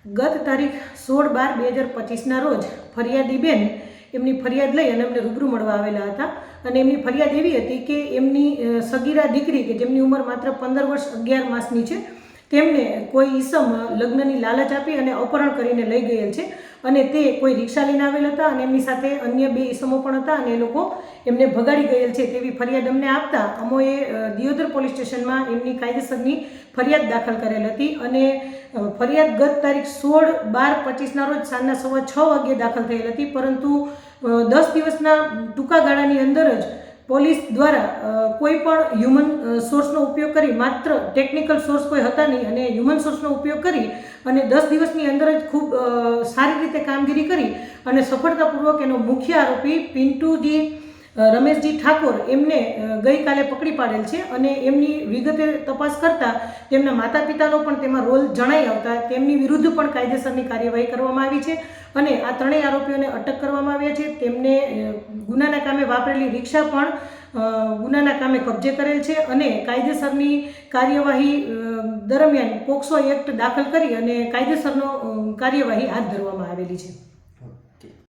ગત તારીખ 16/12/2025ના રોજ ફરિયાદીબેન એમની ફરિયાદ લઈ અને અમને રૂબરૂ મળવા આવેલા હતા અને એમની ફરિયાદ એવી હતી કે એમની સગીરા દીકરી કે જેમની ઉંમર માત્ર 15 વર્ષ 11 માસની છે તેમને કોઈ ઈસમ લગ્નની લાલચ આપી અને અપહરણ કરીને લઈ ગયેલ છે અને તે કોઈ રિક્ષા લઈને આવેલ હતા અને એમની સાથે અન્ય 2 ઈસમો પણ હતા અને એ લોકો એમને ભગાડી ગયેલ છે તેવી ફરિયાદ અમને આપતા અમોએ દિયોદર પોલીસ સ્ટેશનમાં એમની કાયદેસરની ફરિયાદ દાખલ કરેલ હતી અને ફરિયાદ ગત તારીખ 16/12/25ના રોજ સાંજના 6:15 વાગ્યે દાખલ થયેલ હતી, પરંતુ 10 દિવસના ટૂંકા ગાળાની અંદર જ પોલીસ દ્વારા કોઈ પણ હ્યુમન સોર્સનો ઉપયોગ કરી, માત્ર ટેકનિકલ સોર્સ કોઈ હતા નહીં અને હ્યુમન સોર્સનો ઉપયોગ કરી અને 10 દિવસની અંદર જ ખૂબ સારી રીતે કામગીરી કરી અને સફળતાપૂર્વક એનો મુખ્ય આરોપી પિન્ટુજી રમેશજી ઠાકોર એમને ગઈકાલે પકડી પાડેલ છે અને એમની વિગતે તપાસ કરતાં તેમના માતા પિતાનો પણ તેમાં રોલ જણાઈ આવતા તેમની વિરુદ્ધ પણ કાયદેસરની કાર્યવાહી કરવામાં આવી છે અને આ ત્રણેય આરોપીઓને અટક કરવામાં આવ્યા છે. તેમને ગુનાના કામે વાપરેલી રિક્ષા પણ ગુનાના કામે કબજે કરેલ છે અને કાયદેસરની કાર્યવાહી દરમિયાન પોક્સો એક્ટ દાખલ કરી અને કાયદેસરનો કાર્યવાહી હાથ ધરવામાં આવેલી છે.